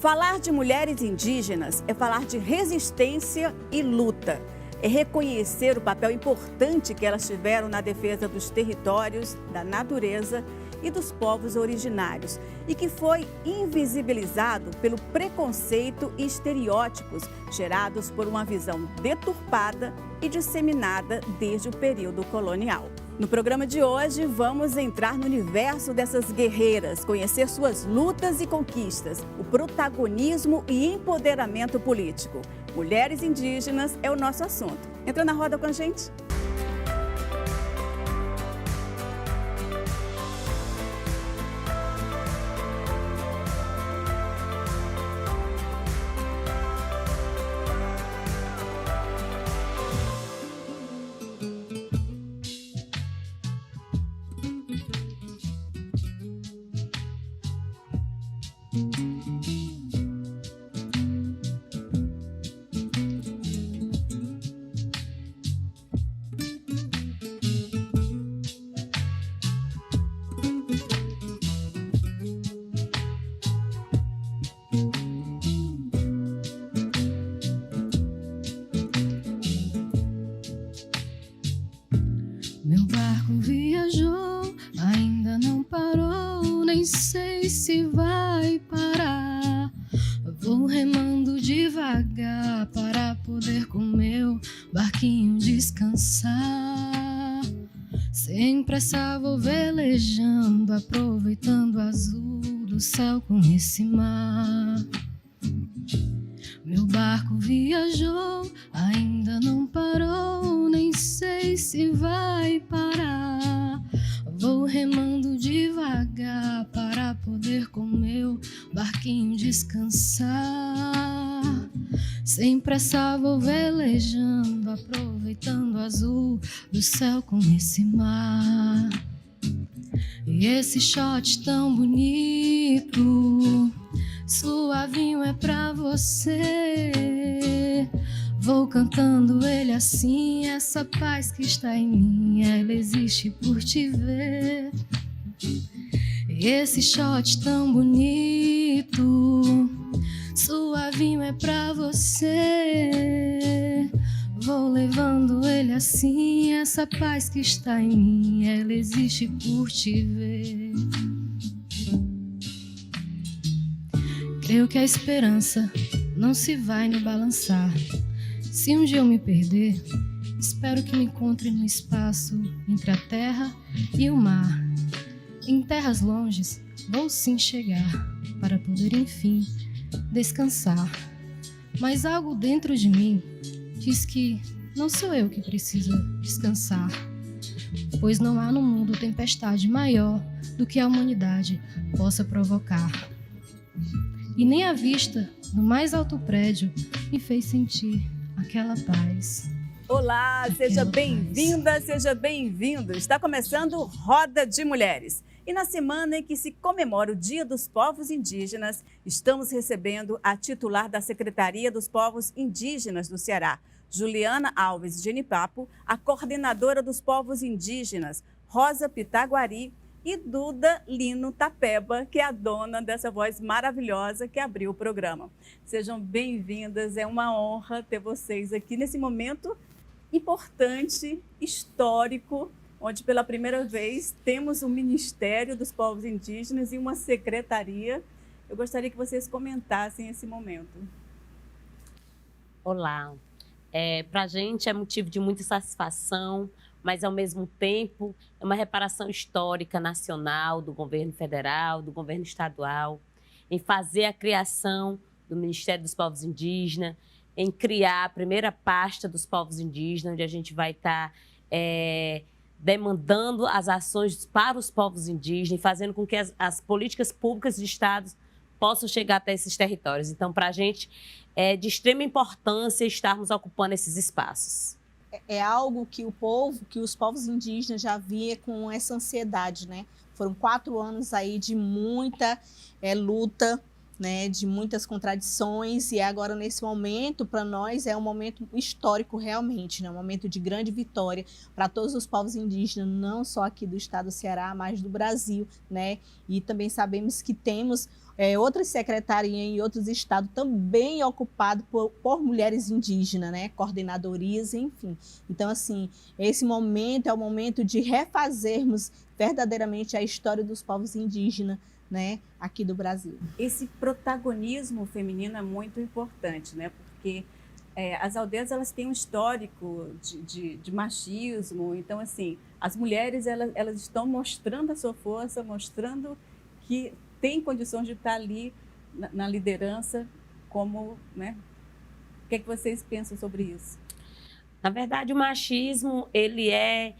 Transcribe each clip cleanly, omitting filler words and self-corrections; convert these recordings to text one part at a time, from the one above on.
Falar de mulheres indígenas é falar de resistência e luta. É reconhecer o papel importante que elas tiveram na defesa dos territórios, da natureza e dos povos originários e que foi invisibilizado pelo preconceito e estereótipos gerados por uma visão deturpada e disseminada desde o período colonial. No programa de hoje, vamos entrar no universo dessas guerreiras, conhecer suas lutas e conquistas, o protagonismo e empoderamento político. Mulheres indígenas é o nosso assunto. Entra na roda com a gente. Meu barco viajou, ainda não parou, nem sei se vai parar. Vou remando devagar para poder com meu barquinho descansar. Sem pressa vou velejando, aproveitando o azul do céu com esse mar. Meu barco viajou, ainda não parou, nem sei se vai parar. Vou remando devagar para poder com meu barquinho descansar. Sem pressa vou velejando, aproveitando o azul do céu com esse mar. E esse shot tão bonito, suavinho é pra você. Vou cantando ele assim, essa paz que está em mim, ela existe por te ver. E esse shot tão bonito, suavinho é pra você. Vou levando ele assim, essa paz que está em mim, ela existe por te ver. Creio que a esperança não se vai no balançar. Se um dia eu me perder, espero que me encontre no espaço entre a terra e o mar. Em terras longes, vou sim chegar, para poder enfim descansar. Mas algo dentro de mim diz que não sou eu que preciso descansar, pois não há no mundo tempestade maior do que a humanidade possa provocar. E nem a vista do mais alto prédio me fez sentir aquela paz. Olá, seja bem-vinda, seja bem-vindo. Está começando Roda de Mulheres. E na semana em que se comemora o Dia dos Povos Indígenas, estamos recebendo a titular da Secretaria dos Povos Indígenas do Ceará, Juliana Alves Genipapo, a coordenadora dos povos indígenas, Rosa Pitaguari, e Duda Lino Tapeba, que é a dona dessa voz maravilhosa que abriu o programa. Sejam bem-vindas, é uma honra ter vocês aqui nesse momento importante, histórico, onde pela primeira vez temos um Ministério dos Povos Indígenas e uma secretaria. Eu gostaria que vocês comentassem esse momento. Olá, para a gente é motivo de muita satisfação, mas ao mesmo tempo é uma reparação histórica nacional do governo federal, do governo estadual, em fazer a criação do Ministério dos Povos Indígenas, em criar a primeira pasta dos povos indígenas, onde a gente vai estar demandando as ações para os povos indígenas e fazendo com que as políticas públicas de estados possam chegar até esses territórios. Então, para a gente é de extrema importância estarmos ocupando esses espaços. É algo que os povos indígenas já via com essa ansiedade, né? Foram 4 anos aí de muita luta, né, de muitas contradições, e agora nesse momento, para nós, é um momento histórico realmente, né, um momento de grande vitória para todos os povos indígenas, não só aqui do estado do Ceará, mas do Brasil, né, e também sabemos que temos outras secretarias em outros estados também ocupadas por mulheres indígenas, né, coordenadorias, enfim. Então, assim, esse momento é o momento de refazermos verdadeiramente a história dos povos indígenas, né, aqui do Brasil. Esse protagonismo feminino é muito importante, né? Porque as aldeias elas têm um histórico de machismo, então assim as mulheres elas estão mostrando a sua força, mostrando que tem condições de estar ali na liderança, como, né? O que é que vocês pensam sobre isso? Na verdade, o machismo ele é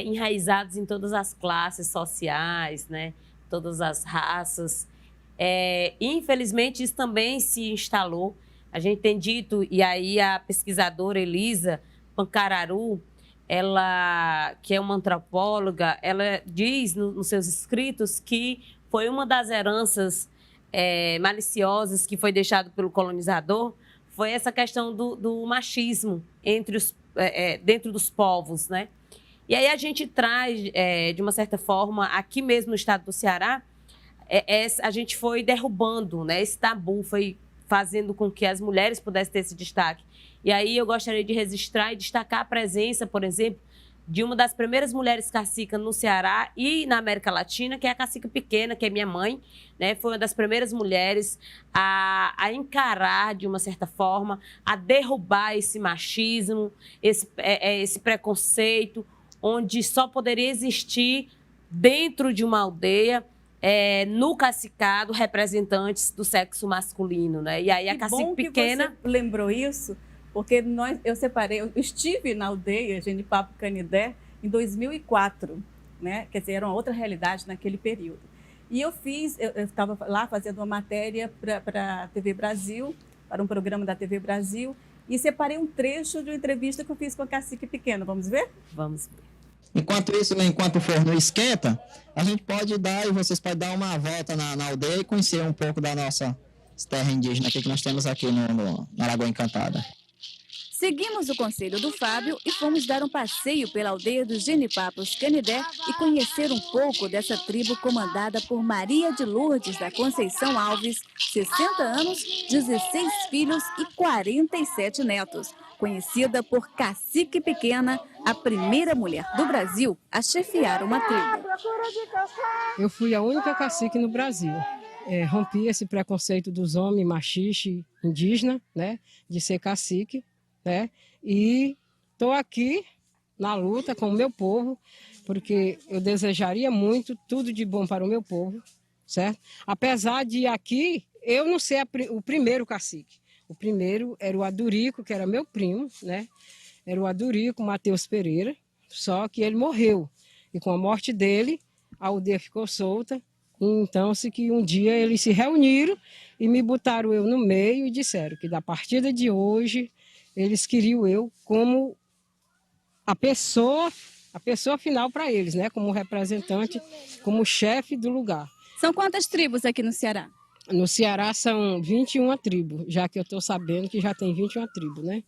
enraizado em todas as classes sociais, né? Todas as raças. Infelizmente, isso também se instalou. A gente tem dito, e aí a pesquisadora Elisa Pancararu, ela, que é uma antropóloga, ela diz nos seus escritos que foi uma das heranças maliciosas que foi deixado pelo colonizador, foi essa questão do machismo dentro dos povos, né? E aí a gente traz, de uma certa forma, aqui mesmo no estado do Ceará, a gente foi derrubando, né, esse tabu, foi fazendo com que as mulheres pudessem ter esse destaque. E aí eu gostaria de registrar e destacar a presença, por exemplo, de uma das primeiras mulheres cacica no Ceará e na América Latina, que é a cacica Pequena, que é minha mãe, né? Foi uma das primeiras mulheres a encarar, de uma certa forma, a derrubar esse machismo, esse preconceito, onde só poderia existir dentro de uma aldeia, no cacicado, representantes do sexo masculino, né? E aí a cacique Pequena... Que você lembrou isso, porque eu estive na aldeia Genipapo Canindé em 2004, né? Quer dizer, era uma outra realidade naquele período. E eu estava lá fazendo uma matéria para a TV Brasil, para um programa da TV Brasil, e separei um trecho de uma entrevista que eu fiz com a cacique Pequena. Vamos ver? Vamos ver. Enquanto isso, né, enquanto o forno esquenta, a gente pode dar, e vocês podem dar uma volta na aldeia e conhecer um pouco da nossa terra indígena aqui que nós temos aqui na Lagoa Encantada. Seguimos o conselho do Fábio e fomos dar um passeio pela aldeia dos Genipapos Canindé e conhecer um pouco dessa tribo comandada por Maria de Lourdes da Conceição Alves, 60 anos, 16 filhos e 47 netos. Conhecida por Cacique Pequena, a primeira mulher do Brasil a chefiar uma tribo. Eu fui a única cacique no Brasil. Rompi esse preconceito dos homens machistas indígenas, né, de ser cacique, né, e estou aqui na luta com o meu povo, porque eu desejaria muito tudo de bom para o meu povo, certo? Apesar de aqui eu não ser o primeiro cacique. O primeiro era o Adurico, que era meu primo, né? Era o Adurico Mateus Pereira, só que ele morreu. E com a morte dele, a aldeia ficou solta. Então, que um dia eles se reuniram e me botaram eu no meio e disseram que da partida de hoje, eles queriam eu como a pessoa final para eles, né? Como representante, como chefe do lugar. São quantas tribos aqui no Ceará? No Ceará são 21 tribos, já que eu estou sabendo que já tem 21 tribos, né?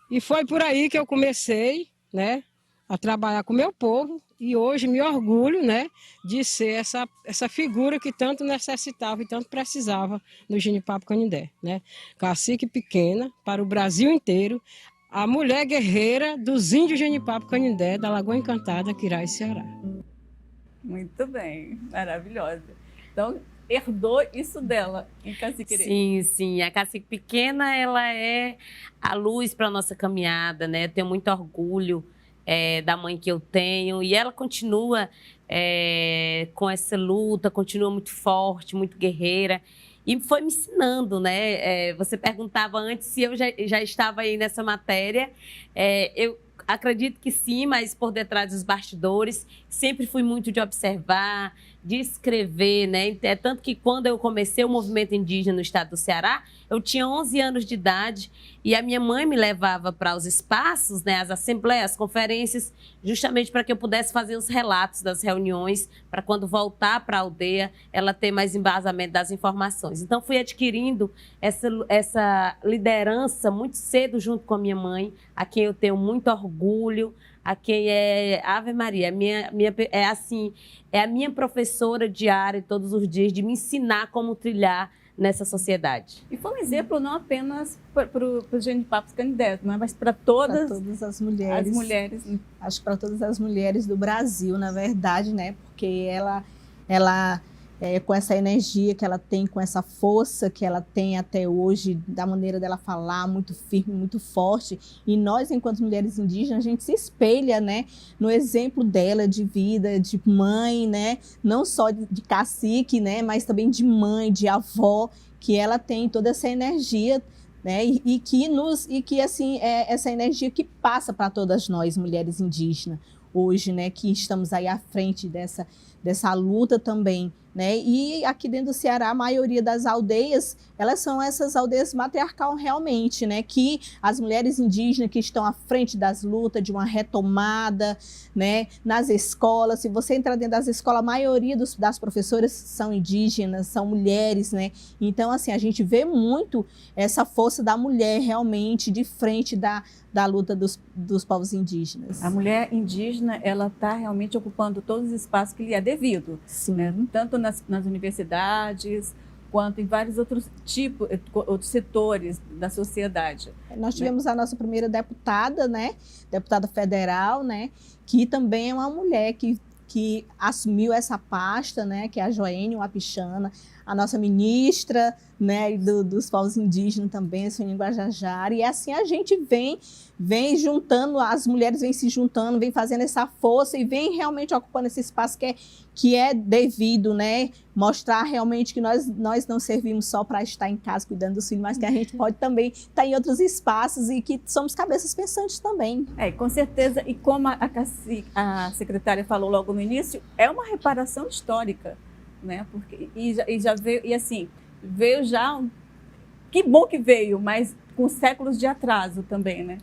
E foi por aí que eu comecei, né, a trabalhar com o meu povo e hoje me orgulho, né, de ser essa figura que tanto necessitava e tanto precisava no Genipapo Canindé, né? Cacique Pequena para o Brasil inteiro, a mulher guerreira dos índios Genipapo Canindé, da Lagoa Encantada, Quirá e Ceará. Muito bem, maravilhosa. Então, herdou isso dela em Cacique. Sim, sim. A Cacique Pequena, ela é a luz para a nossa caminhada, né? Eu tenho muito orgulho da mãe que eu tenho e ela continua com essa luta, continua muito forte, muito guerreira e foi me ensinando, né? Você perguntava antes se eu já estava aí nessa matéria. Eu acredito que sim, mas por detrás dos bastidores sempre fui muito de observar, de escrever, né? É tanto que quando eu comecei o movimento indígena no estado do Ceará, eu tinha 11 anos de idade e a minha mãe me levava para os espaços, né, as assembleias, as conferências, justamente para que eu pudesse fazer os relatos das reuniões, para quando voltar para a aldeia, ela ter mais embasamento das informações. Então, fui adquirindo essa liderança muito cedo junto com a minha mãe, a quem eu tenho muito orgulho, a quem é Ave Maria, é a minha professora diária todos os dias de me ensinar como trilhar nessa sociedade. E foi um exemplo não apenas para o Genipapo Canindé, mas para todas as mulheres. As mulheres. Acho que para todas as mulheres do Brasil, na verdade, né? Porque ela com essa energia que ela tem, com essa força que ela tem até hoje, da maneira dela falar, muito firme, muito forte. E nós, enquanto mulheres indígenas, a gente se espelha, né, no exemplo dela de vida, de mãe, né, não só de cacique, né, mas também de mãe, de avó, que ela tem toda essa energia, né, e que assim é essa energia que passa para todas nós, mulheres indígenas, hoje, né, que estamos aí à frente dessa luta também, né? E aqui dentro do Ceará, a maioria das aldeias, elas são essas aldeias matriarcal realmente, né? Que as mulheres indígenas que estão à frente das lutas, de uma retomada, né? Nas escolas, se você entrar dentro das escolas, a maioria das professoras são indígenas, são mulheres, né? Então, assim, a gente vê muito essa força da mulher realmente de frente da luta dos povos indígenas. A mulher indígena, ela está realmente ocupando todos os espaços que lhe é devido. Sim. Né? Tanto nas universidades, quanto em vários outros setores da sociedade. Nós tivemos a nossa primeira deputada, né? Deputada federal, né? Que também é uma mulher que assumiu essa pasta, né? Que é a Joênia Wapichana, a nossa ministra, né, dos povos indígenas também, a Soninha Guajajara, e assim a gente vem juntando, as mulheres vêm se juntando, vem fazendo essa força e vem realmente ocupando esse espaço que é devido, né, mostrar realmente que nós não servimos só para estar em casa cuidando dos filhos, mas que a gente pode também estar em outros espaços e que somos cabeças pensantes também. Com certeza, e como a secretária falou logo no início, é uma reparação histórica, né, porque, e já veio, e assim, veio já, que bom que veio, mas com séculos de atraso também, né?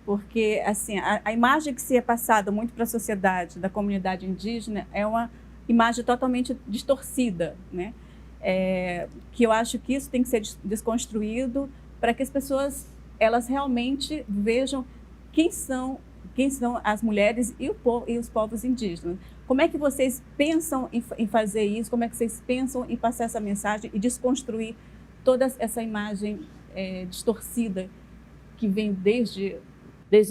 Porque assim, a imagem que se é passada muito para a sociedade da comunidade indígena é uma imagem totalmente distorcida, né? Que eu acho que isso tem que ser desconstruído para que as pessoas elas realmente vejam quem são as mulheres e os povos indígenas. Como é que vocês pensam em fazer isso? Como é que vocês pensam em passar essa mensagem e desconstruir toda essa imagem distorcida que vem desde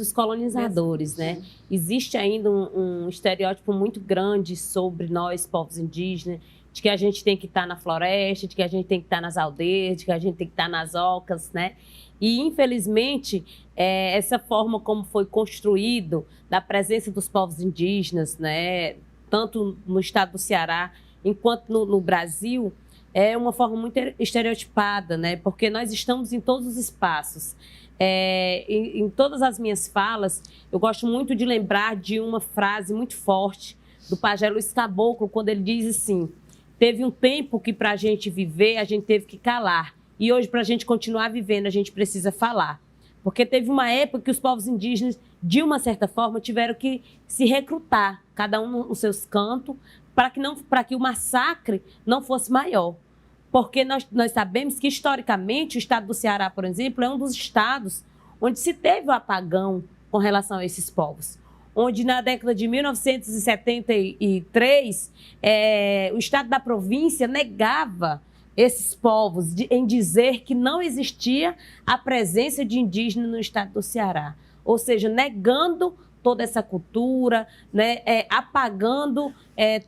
os colonizadores, né? Existe ainda um estereótipo muito grande sobre nós, povos indígenas, de que a gente tem que estar na floresta, de que a gente tem que estar nas aldeias, de que a gente tem que estar nas ocas, né? E, infelizmente, essa forma como foi construído da presença dos povos indígenas, né, tanto no estado do Ceará, enquanto no Brasil, é uma forma muito estereotipada, né, porque nós estamos em todos os espaços. Em todas as minhas falas, eu gosto muito de lembrar de uma frase muito forte do pajé Luiz Caboclo, quando ele diz assim: teve um tempo que para a gente viver, a gente teve que calar. E hoje, para a gente continuar vivendo, a gente precisa falar. Porque teve uma época que os povos indígenas, de uma certa forma, tiveram que se recrutar, cada um nos seus cantos, para que o massacre não fosse maior. Porque nós sabemos que, historicamente, o estado do Ceará, por exemplo, é um dos estados onde se teve o apagão com relação a esses povos. Onde, na década de 1973, o estado da província negava esses povos em dizer que não existia a presença de indígenas no estado do Ceará. Ou seja, negando toda essa cultura, né, apagando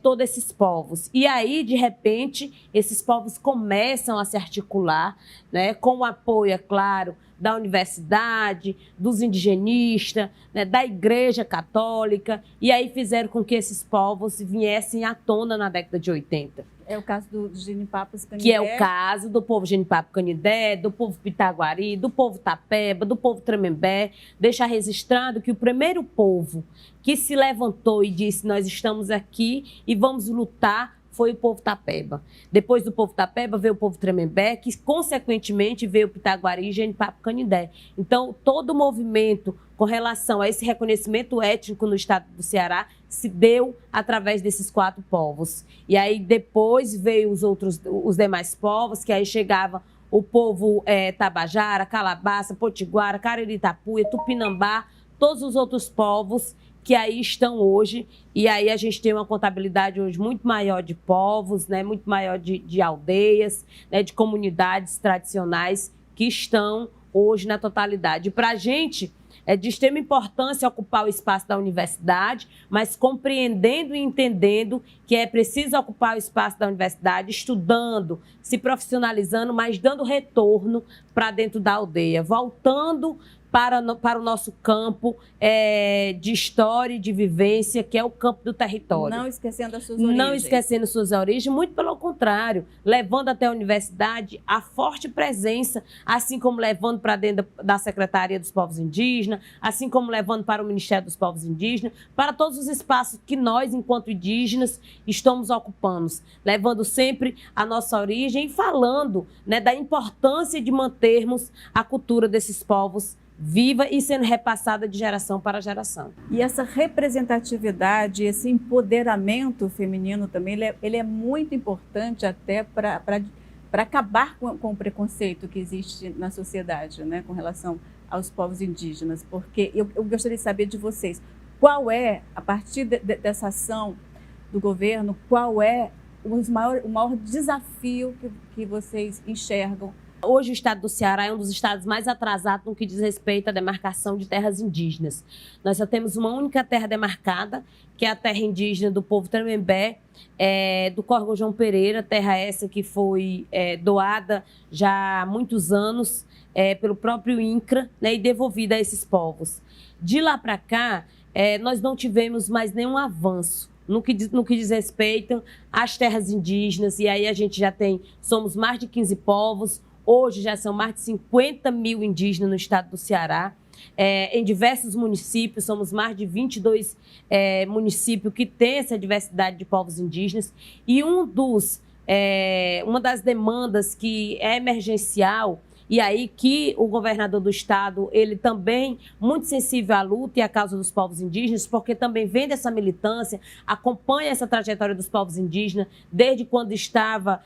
todos esses povos. E aí, de repente, esses povos começam a se articular, né, com o apoio, é claro, da universidade, dos indigenistas, né, da Igreja Católica, e aí fizeram com que esses povos viessem à tona na década de 80. É o caso do Genipapo Canindé. Que é o caso do povo Genipapo Canindé, do povo Pitaguari, do povo Tapeba, do povo Tremembé. Deixar registrado que o primeiro povo que se levantou e disse: nós estamos aqui e vamos lutar, foi o povo Tapeba. Depois do povo Tapeba veio o povo Tremembé, que consequentemente veio o Pitaguari e Genipapo Canindé. Então, todo o movimento com relação a esse reconhecimento étnico no estado do Ceará se deu através desses 4 povos. E aí depois veio os demais povos, que aí chegava o povo Tabajara, Calabaça, Potiguara, Cariri-Tapuia, Tupinambá, todos os outros povos que aí estão hoje, e aí a gente tem uma contabilidade hoje muito maior de povos, né, muito maior de aldeias, né, de comunidades tradicionais que estão hoje na totalidade. Para a gente é de extrema importância ocupar o espaço da universidade, mas compreendendo e entendendo que é preciso ocupar o espaço da universidade, estudando, se profissionalizando, mas dando retorno para dentro da aldeia, voltando para o nosso campo de história e de vivência, que é o campo do território. Não esquecendo as suas origens. Não esquecendo suas origens, muito pelo contrário, levando até a universidade a forte presença, assim como levando para dentro da Secretaria dos Povos Indígenas, assim como levando para o Ministério dos Povos Indígenas, para todos os espaços que nós, enquanto indígenas, estamos ocupando, levando sempre a nossa origem e falando, né, da importância de mantermos a cultura desses povos viva e sendo repassada de geração para geração. E essa representatividade, esse empoderamento feminino também, ele é muito importante até para acabar com o preconceito que existe na sociedade, né, com relação aos povos indígenas. Porque eu gostaria de saber de vocês, qual é, a partir dessa ação do governo, qual é o maior desafio que vocês enxergam? Hoje o estado do Ceará é um dos estados mais atrasados no que diz respeito à demarcação de terras indígenas. Nós só temos uma única terra demarcada, que é a terra indígena do povo Tremembé, do Córrego João Pereira, terra essa que foi doada já há muitos anos pelo próprio INCRA, né, e devolvida a esses povos. De lá para cá, nós não tivemos mais nenhum avanço no que diz respeito às terras indígenas, e aí a gente já somos mais de 15 povos. Hoje já são mais de 50 mil indígenas no estado do Ceará. Em diversos municípios, somos mais de 22 municípios que têm essa diversidade de povos indígenas. E uma das demandas que é emergencial, e aí que o governador do estado, ele também muito sensível à luta e à causa dos povos indígenas, porque também vem dessa militância, acompanha essa trajetória dos povos indígenas, desde quando estava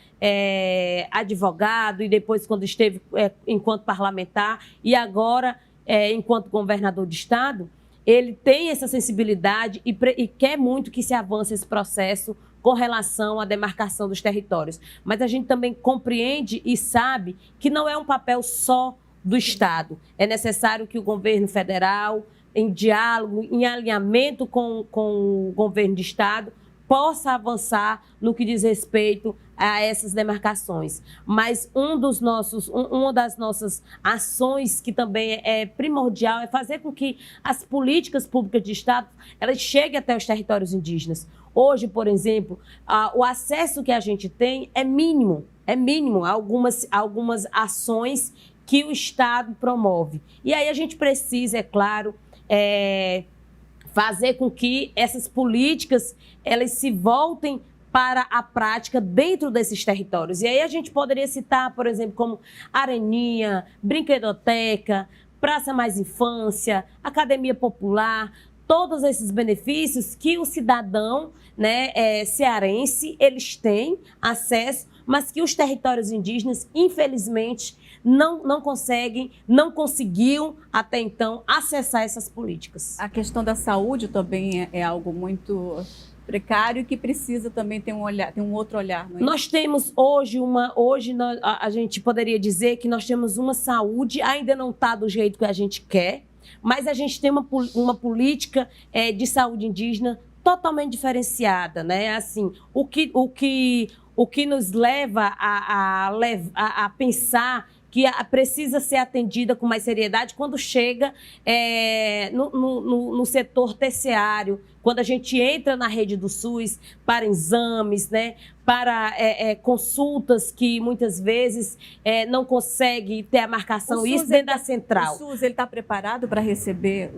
advogado e depois quando esteve enquanto parlamentar e agora enquanto governador de estado. Ele tem essa sensibilidade e quer muito que se avance esse processo com relação à demarcação dos territórios. Mas a gente também compreende e sabe que não é um papel só do Estado. É necessário que o governo federal, em diálogo, em alinhamento com o governo de Estado, possa avançar no que diz respeito a essas demarcações. Mas uma das nossas ações que também é primordial é fazer com que as políticas públicas de Estado elas cheguem até os territórios indígenas. Hoje, por exemplo, o acesso que a gente tem é mínimo algumas ações que o Estado promove. E aí a gente precisa, é claro, fazer com que essas políticas elas se voltem para a prática dentro desses territórios. E aí a gente poderia citar, por exemplo, como areninha, brinquedoteca, Praça Mais Infância, Academia Popular, todos esses benefícios que o cidadão, né, cearense, eles têm acesso, mas que os territórios indígenas, infelizmente, não conseguiam até então acessar essas políticas. A questão da saúde também é algo muito precário e que precisa também ter um outro olhar. Não é? Nós temos a gente poderia dizer que nós temos uma saúde, ainda não está do jeito que a gente quer, mas a gente tem uma política de saúde indígena totalmente diferenciada, né? Assim, o que nos leva a pensar que precisa ser atendida com mais seriedade quando chega no setor terciário, quando a gente entra na rede do SUS para exames, né, para consultas que muitas vezes não consegue ter a marcação, isso dentro da central. O SUS está preparado para receber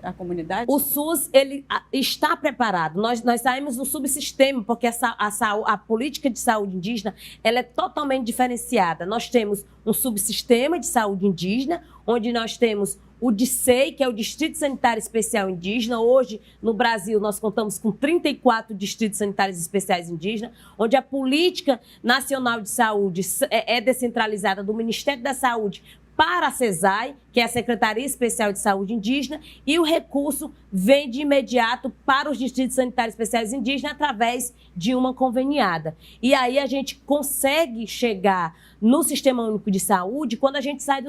a comunidade? O SUS ele está preparado. Nós saímos do subsistema, porque a política de saúde indígena ela é totalmente diferenciada. Nós temos um subsistema de saúde indígena, onde nós temos o DISEI, que é o Distrito Sanitário Especial Indígena. Hoje, no Brasil, nós contamos com 34 distritos sanitários especiais indígenas, onde a política nacional de saúde é descentralizada do Ministério da Saúde para a CESAI, que é a Secretaria Especial de Saúde Indígena, e o recurso vem de imediato para os Distritos Sanitários Especiais Indígenas através de uma conveniada. E aí a gente consegue chegar no Sistema Único de Saúde quando a gente sai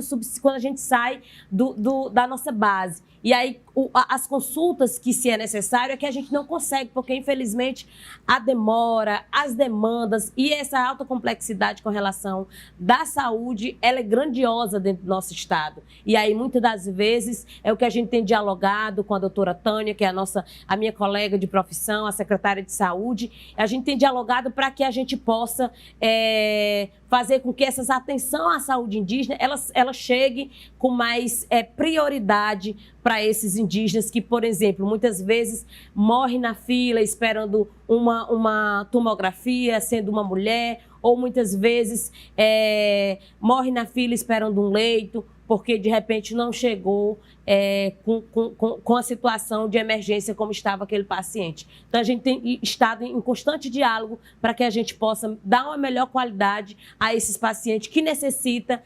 da nossa base. E aí as consultas que se é necessário é que a gente não consegue, porque infelizmente a demora, as demandas e essa alta complexidade com relação da saúde, ela é grandiosa dentro do nosso estado. E aí muitas das vezes é o que a gente tem dialogado com a doutora Tânia, que é a minha colega de profissão, a secretária de saúde. A gente tem dialogado para que a gente possa fazer com que essa atenção à saúde indígena ela chegue com mais prioridade para esses indígenas que, por exemplo, muitas vezes morrem na fila esperando uma tomografia, sendo uma mulher, ou muitas vezes morre na fila esperando um leito, porque de repente não chegou com a situação de emergência como estava aquele paciente. Então a gente tem estado em constante diálogo para que a gente possa dar uma melhor qualidade a esses pacientes que necessitam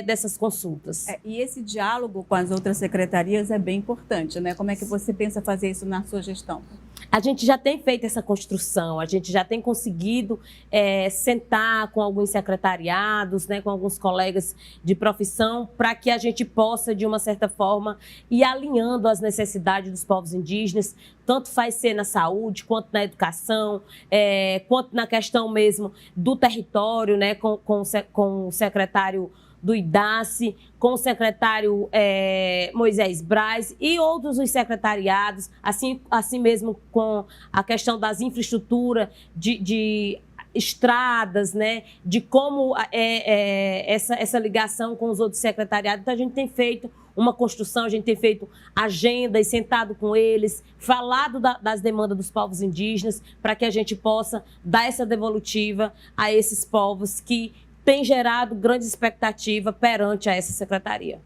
dessas consultas. E esse diálogo com as outras secretarias é bem importante, né? Como é que você pensa fazer isso na sua gestão? A gente já tem feito essa construção, a gente já tem conseguido sentar com alguns secretariados, né, com alguns colegas de profissão, para que a gente possa, de uma certa forma, ir alinhando as necessidades dos povos indígenas, tanto faz ser na saúde, quanto na educação, quanto na questão mesmo do território, né, com o secretário do IDACE, com o secretário Moisés Braz e outros os secretariados, assim mesmo com a questão das infraestruturas, de estradas, né, de como essa ligação com os outros secretariados. Então, a gente tem feito uma construção, a gente tem feito agendas, sentado com eles, falado das demandas dos povos indígenas, para que a gente possa dar essa devolutiva a esses povos que tem gerado grande expectativa perante a essa secretaria.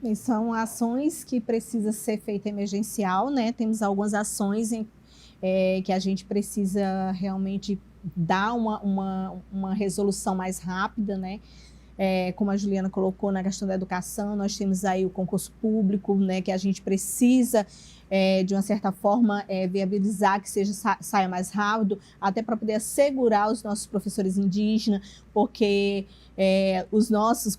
Bem, são ações que precisam ser feitas emergencial, né? Temos algumas ações que a gente precisa realmente dar uma resolução mais rápida, né? Como a Juliana colocou na questão da educação, nós temos aí o concurso público, né? Que a gente precisa, de uma certa forma, viabilizar que saia mais rápido, até para poder assegurar os nossos professores indígenas, porque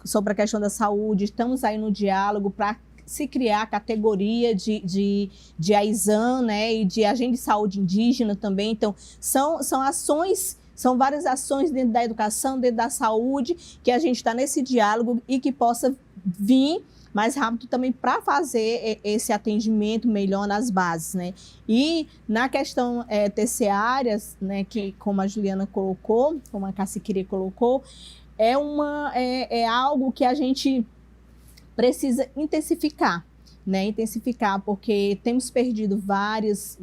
sobre a questão da saúde, estamos aí no diálogo para se criar a categoria de AISAN, né, e de agente de saúde indígena também. Então, são ações, são várias ações dentro da educação, dentro da saúde, que a gente está nesse diálogo e que possa vir mais rápido também para fazer esse atendimento melhor nas bases, né? E na questão terciárias, né, que como a Juliana colocou, como a Caciquiri colocou, é algo que a gente precisa intensificar, né? Intensificar, porque temos perdido várias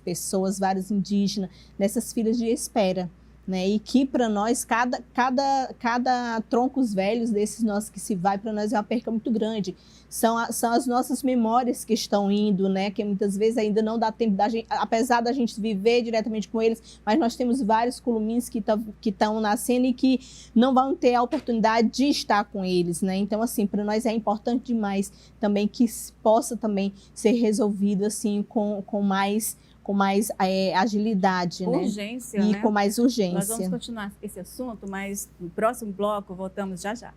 pessoas, vários indígenas nessas filas de espera, né? E que para nós, cada troncos velhos desses nossos que se vai, para nós é uma perca muito grande. São as nossas memórias que estão indo, né? Que muitas vezes ainda não dá tempo da gente, apesar da gente viver diretamente com eles, mas nós temos vários culumins que estão nascendo e que não vão ter a oportunidade de estar com eles, né? Então, assim, para nós é importante demais também que possa também ser resolvido assim com mais agilidade, urgência, né? E né? com mais urgência. Nós vamos continuar esse assunto, mas no próximo bloco voltamos já já.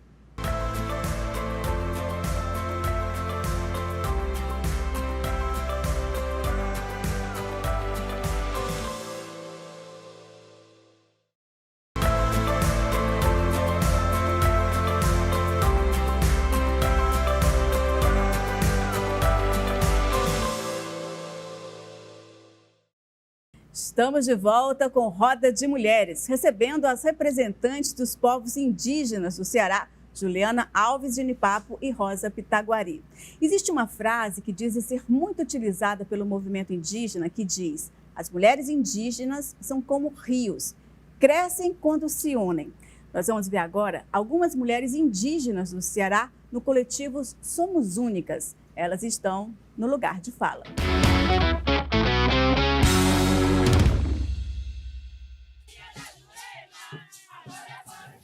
Estamos de volta com Roda de Mulheres, recebendo as representantes dos povos indígenas do Ceará, Juliana Alves de Nipapo e Rosa Pitaguari. Existe uma frase que diz ser muito utilizada pelo movimento indígena que diz: as mulheres indígenas são como rios, crescem quando se unem. Nós vamos ver agora algumas mulheres indígenas do Ceará no coletivo Somos Únicas. Elas estão no lugar de fala.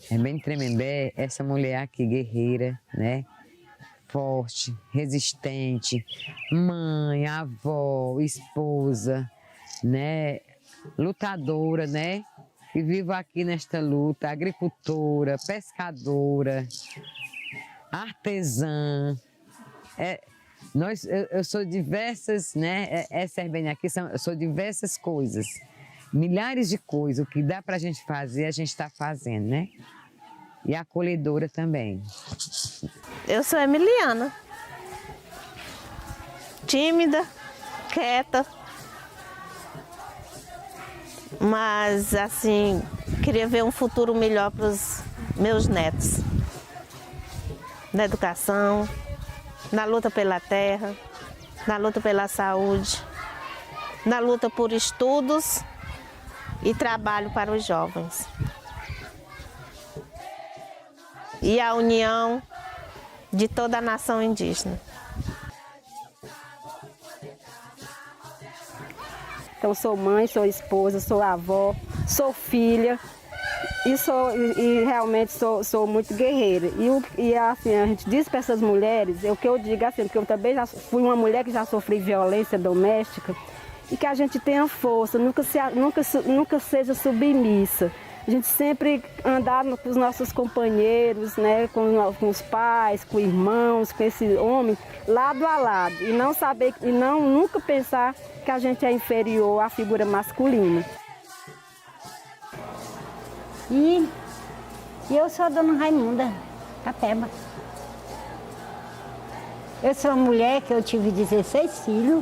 É bem Tremembé, essa mulher aqui, guerreira, né? Forte, resistente, mãe, avó, esposa, né? Lutadora, né? E vivo aqui nesta luta, agricultora, pescadora, artesã. Eu sou diversas, né? Essa bem aqui, eu sou diversas coisas. Milhares de coisas, o que dá pra gente fazer, a gente está fazendo, né? E acolhedora também. Eu sou Emiliana, tímida, quieta, mas assim, queria ver um futuro melhor para os meus netos. Na educação, na luta pela terra, na luta pela saúde, na luta por estudos e trabalho para os jovens. E a união de toda a nação indígena. Então, sou mãe, sou esposa, sou avó, sou filha e realmente sou muito guerreira. E assim, a gente diz para essas mulheres, o que eu digo assim, porque eu também já fui uma mulher que já sofri violência doméstica, e que a gente tenha força, nunca seja submissa. A gente sempre andar com os nossos companheiros, né, com os pais, com irmãos, com esse homem, lado a lado. E não saber, nunca pensar que a gente é inferior à figura masculina. E eu sou a dona Raimunda Capeba. Eu sou uma mulher que eu tive 16 filhos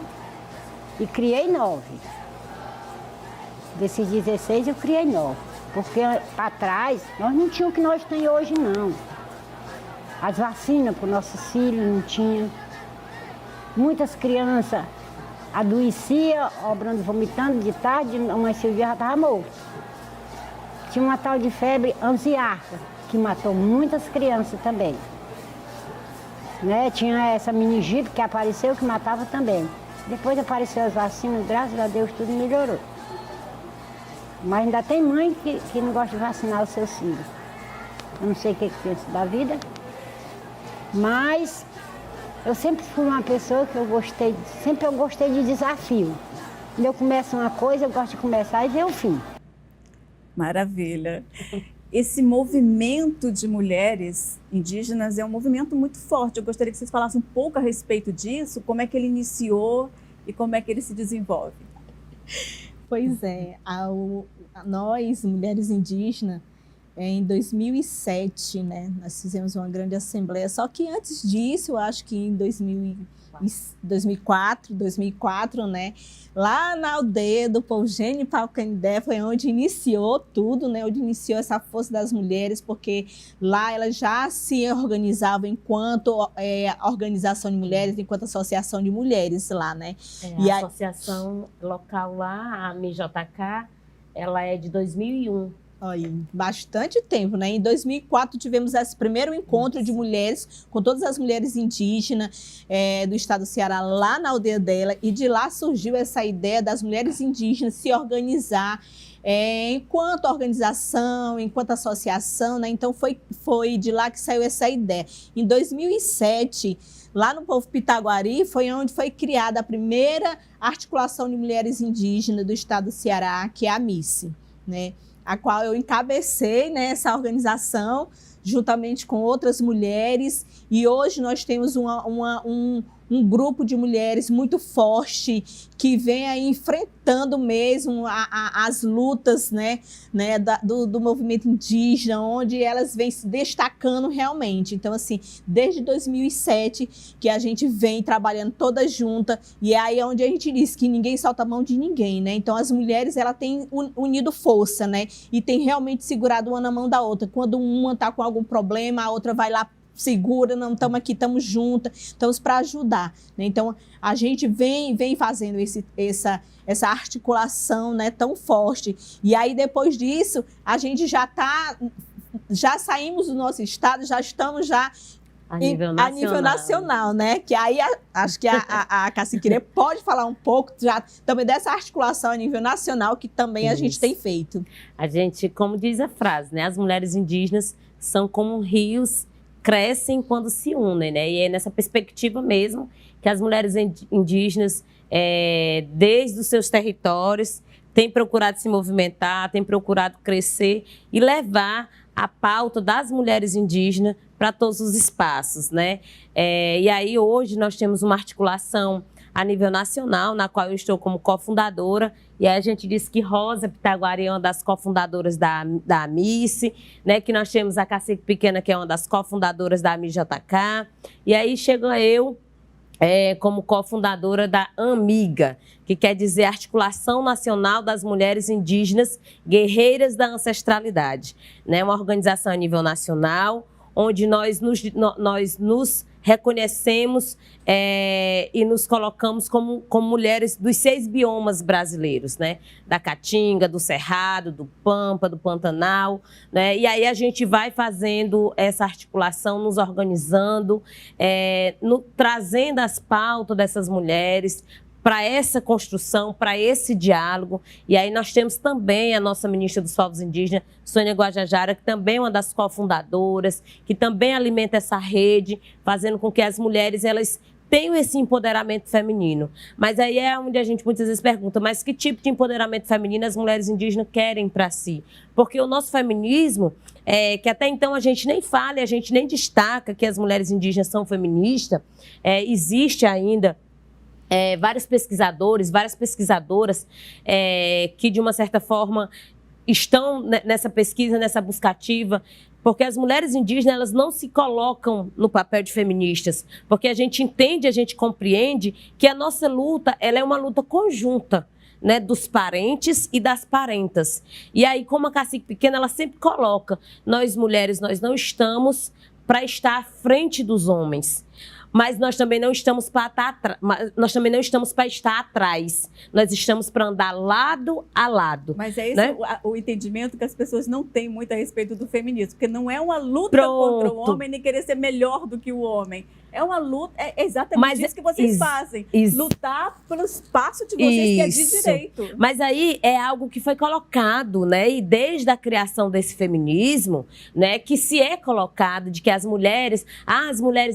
e criei 9. Desses 16 eu criei 9. Porque para trás, nós não tínhamos o que nós temos hoje, não. As vacinas para os nossos filhos não tinham. Muitas crianças adoeciam, obrando, vomitando de tarde, mas esse dia já estava morto. Tinha uma tal de febre ansiarca, que matou muitas crianças também. Né? Tinha essa meningite que apareceu, que matava também. Depois apareceu as vacinas, graças a Deus tudo melhorou. Mas ainda tem mãe que não gosta de vacinar os seus filhos. Eu não sei o que pensa da vida, mas eu sempre fui uma pessoa que eu gostei de desafio. Quando eu começo uma coisa, eu gosto de começar e ver o fim. Maravilha. Esse movimento de mulheres indígenas é um movimento muito forte. Eu gostaria que vocês falassem um pouco a respeito disso, como é que ele iniciou e como é que ele se desenvolve. Pois é, nós, mulheres indígenas, em 2007, né, nós fizemos uma grande assembleia, só que antes disso, eu acho que em 2004, né, lá na aldeia do povo Genipapo Canindé foi onde iniciou tudo, né, onde iniciou essa força das mulheres, porque lá elas já se organizavam enquanto organização de mulheres, enquanto associação de mulheres lá, né. A associação local lá, a MJK, ela é de 2001. Olha, bastante tempo, né? Em 2004 tivemos esse primeiro encontro de mulheres, com todas as mulheres indígenas do estado do Ceará, lá na aldeia dela, e de lá surgiu essa ideia das mulheres indígenas se organizar enquanto organização, enquanto associação, né? Então foi de lá que saiu essa ideia. Em 2007, lá no povo Pitaguari, foi onde foi criada a primeira articulação de mulheres indígenas do estado do Ceará, que é a MICE, né? A qual eu encabecei, né, essa organização, juntamente com outras mulheres, e hoje nós temos um um grupo de mulheres muito forte, que vem aí enfrentando mesmo as lutas, né, do movimento indígena, onde elas vêm se destacando realmente. Então, assim, desde 2007 que a gente vem trabalhando toda junta, e é aí onde a gente diz que ninguém solta a mão de ninguém, né? Então, as mulheres, ela tem unido força, né? E tem realmente segurado uma na mão da outra. Quando uma está com algum problema, a outra vai lá, segura, não estamos aqui, estamos juntas, estamos para ajudar, né? Então, a gente vem fazendo essa articulação, né, tão forte. E aí, depois disso, a gente já saímos do nosso estado, já estamos a nível nacional, né? Que aí acho que a Cacique pode falar um pouco já também dessa articulação a nível nacional que também a gente tem feito. A gente, como diz a frase, né? As mulheres indígenas são como rios, crescem quando se unem, né? E é nessa perspectiva mesmo que as mulheres indígenas, desde os seus territórios, têm procurado se movimentar, têm procurado crescer e levar a pauta das mulheres indígenas para todos os espaços, né? E aí hoje nós temos uma articulação a nível nacional, na qual eu estou como cofundadora, e aí a gente disse que Rosa Pitaguari é uma das cofundadoras da AMICE, né, que nós temos a Cacique Pequena, que é uma das cofundadoras da AMIJK, e aí chega eu como cofundadora da AMIGA, que quer dizer Articulação Nacional das Mulheres Indígenas Guerreiras da Ancestralidade, né, uma organização a nível nacional, onde nós nos reconhecemos e nos colocamos como mulheres dos 6 biomas brasileiros, né? Da Caatinga, do Cerrado, do Pampa, do Pantanal, né? E aí a gente vai fazendo essa articulação, nos organizando, trazendo as pautas dessas mulheres para essa construção, para esse diálogo. E aí nós temos também a nossa ministra dos Povos Indígenas, Sônia Guajajara, que também é uma das cofundadoras, que também alimenta essa rede, fazendo com que as mulheres elas tenham esse empoderamento feminino. Mas aí é onde a gente muitas vezes pergunta, mas que tipo de empoderamento feminino as mulheres indígenas querem para si? Porque o nosso feminismo, que até então a gente nem fala, a gente nem destaca que as mulheres indígenas são feministas, existe ainda vários pesquisadores, várias pesquisadoras que, de uma certa forma, estão nessa pesquisa, nessa busca ativa, porque as mulheres indígenas elas não se colocam no papel de feministas, porque a gente entende, a gente compreende que a nossa luta ela é uma luta conjunta, né, dos parentes e das parentas. E aí, como a Cacique Pequena, ela sempre coloca, nós mulheres, nós não estamos para estar à frente dos homens, mas nós também não estamos para estar atrás. Nós estamos para andar lado a lado. Mas é esse, né? o entendimento que as pessoas não têm muito a respeito do feminismo, porque não é uma luta contra o homem, nem querer ser melhor do que o homem. É uma luta, é exatamente isso que vocês fazem. Lutar pelo espaço de vocês, que é de direito. Mas aí é algo que foi colocado, né? E desde a criação desse feminismo, né? Que se é colocado de que as mulheres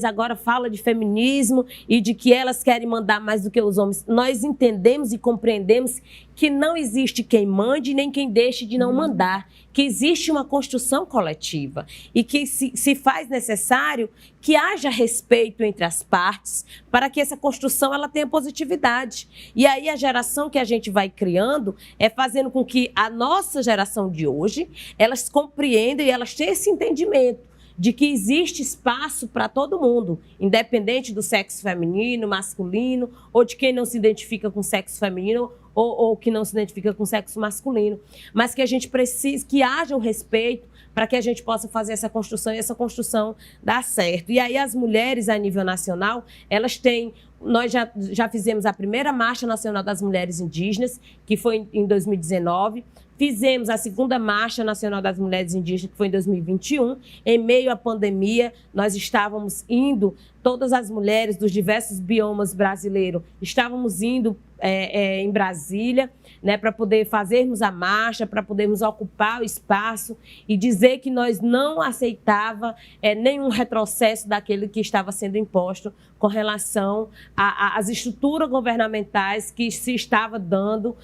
agora falam de feminismo e de que elas querem mandar mais do que os homens. Nós entendemos e compreendemos que não existe quem mande nem quem deixe de não mandar, que existe uma construção coletiva e que se faz necessário que haja respeito entre as partes para que essa construção ela tenha positividade. E aí a geração que a gente vai criando é fazendo com que a nossa geração de hoje, elas compreendam e elas tenham esse entendimento de que existe espaço para todo mundo, independente do sexo feminino, masculino, ou de quem não se identifica com sexo feminino ou que não se identifica com sexo masculino. Mas que a gente precisa, que haja um respeito para que a gente possa fazer essa construção e essa construção dar certo. E aí as mulheres a nível nacional, elas têm... Nós já fizemos a primeira Marcha Nacional das Mulheres Indígenas, que foi em 2019. Fizemos a segunda Marcha Nacional das Mulheres Indígenas, que foi em 2021. Em meio à pandemia, nós estávamos indo, todas as mulheres dos diversos biomas brasileiros, estávamos indo em Brasília, né, para poder fazermos a marcha, para podermos ocupar o espaço e dizer que nós não aceitava nenhum retrocesso daquele que estava sendo imposto com relação às estruturas governamentais que se estava dando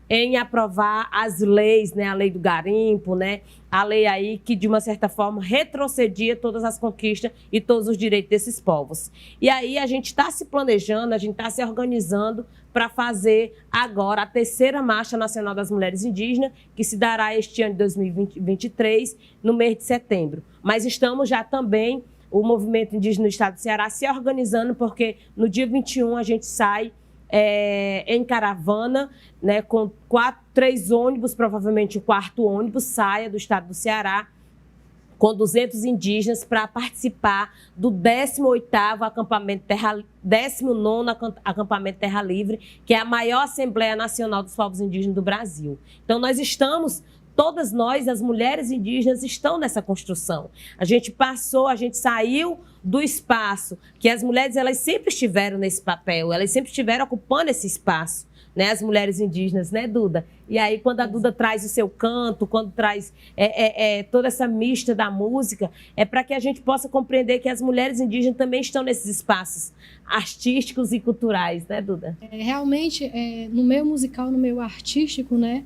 em aprovar as leis, né, a lei do garimpo, né, a lei aí que, de uma certa forma, retrocedia todas as conquistas e todos os direitos desses povos. E aí a gente está se planejando, a gente está se organizando para fazer agora a 3ª Marcha Nacional das Mulheres Indígenas, que se dará este ano de 2023, no mês de setembro. Mas estamos já também, o Movimento Indígena do Estado do Ceará, se organizando, porque no dia 21 a gente sai em caravana, né, com 3 ônibus, provavelmente o 4º ônibus saia do estado do Ceará, com 200 indígenas para participar do 19º acampamento Terra Livre, que é a maior Assembleia Nacional dos Povos Indígenas do Brasil. Então nós estamos, todas nós, as mulheres indígenas, estão nessa construção. A gente saiu do espaço, que as mulheres elas sempre estiveram nesse papel, elas sempre estiveram ocupando esse espaço, né? As mulheres indígenas, né, Duda? E aí, quando a Duda traz o seu canto, quando traz toda essa mista da música, é para que a gente possa compreender que as mulheres indígenas também estão nesses espaços artísticos e culturais, né, Duda? Realmente, no meio musical, no meio artístico, né,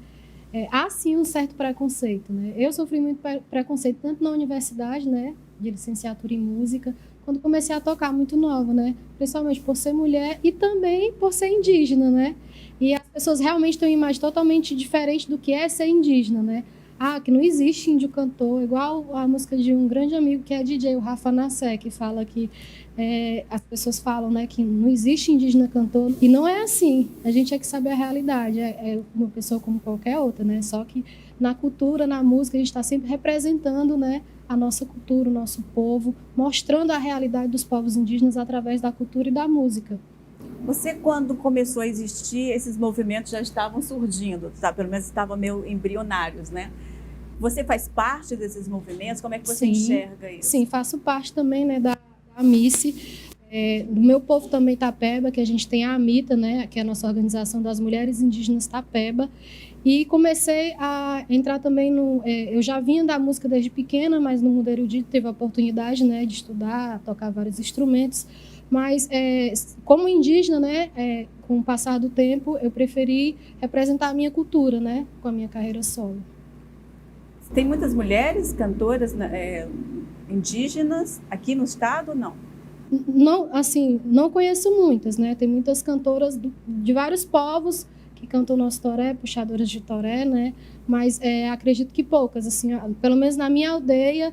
há sim um certo preconceito, né? Eu sofri muito preconceito tanto na universidade, né, de licenciatura em música, quando comecei a tocar muito nova, né? Principalmente por ser mulher e também por ser indígena, né? E as pessoas realmente têm uma imagem totalmente diferente do que é ser indígena, né? Que não existe índio cantor, igual a música de um grande amigo que é DJ, o Rafa Nassé, que fala que as pessoas falam, né, que não existe indígena cantor, e não é assim. A gente tem que saber a realidade, é uma pessoa como qualquer outra, né? Só que na cultura, na música, a gente está sempre representando, né, a nossa cultura, o nosso povo, mostrando a realidade dos povos indígenas através da cultura e da música. Você, quando começou a existir, esses movimentos já estavam surgindo, tá? Pelo menos estavam meio embrionários, né? Você faz parte desses movimentos? Como é que você enxerga isso? Sim, faço parte também, né, da AMICE, do meu povo também Tapeba, que a gente tem a AMITA, né, que é a nossa organização das mulheres indígenas Tapeba, e comecei a entrar também eu já vinha da música desde pequena, mas no mundo erudito teve a oportunidade, né, de estudar, tocar vários instrumentos, mas como indígena, né, com o passar do tempo, eu preferi representar a minha cultura, né, com a minha carreira solo. Tem muitas mulheres cantoras indígenas aqui no estado ou não? Não, assim, não conheço muitas, né? Tem muitas cantoras de vários povos que cantam nosso toré, puxadoras de toré, né? Mas acredito que poucas, assim, pelo menos na minha aldeia,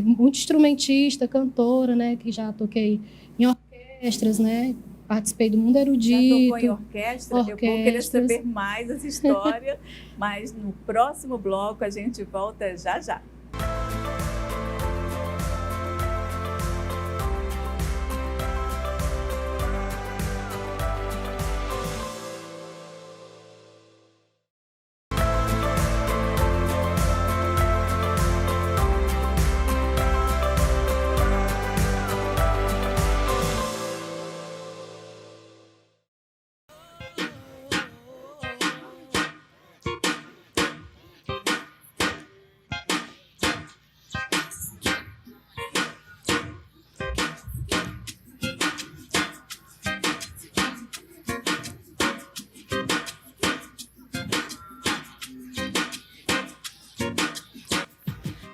muito instrumentista, cantora, né? Que já toquei em orquestras, né? Participei do Mundo Erudito. Já tocou em orquestra? Eu vou querer saber mais essa história, mas no próximo bloco a gente volta já já.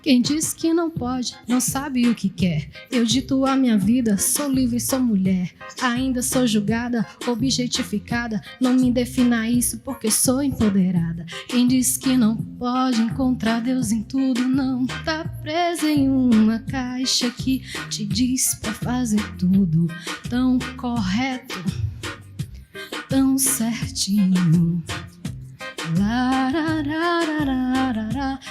Quem diz que não pode, não sabe o que quer. Eu dito a minha vida, sou livre, sou mulher. Ainda sou julgada, objetificada. Não me defina isso porque sou empoderada. Quem diz que não pode encontrar Deus em tudo, não tá presa em uma caixa que te diz pra fazer tudo tão correto, tão certinho.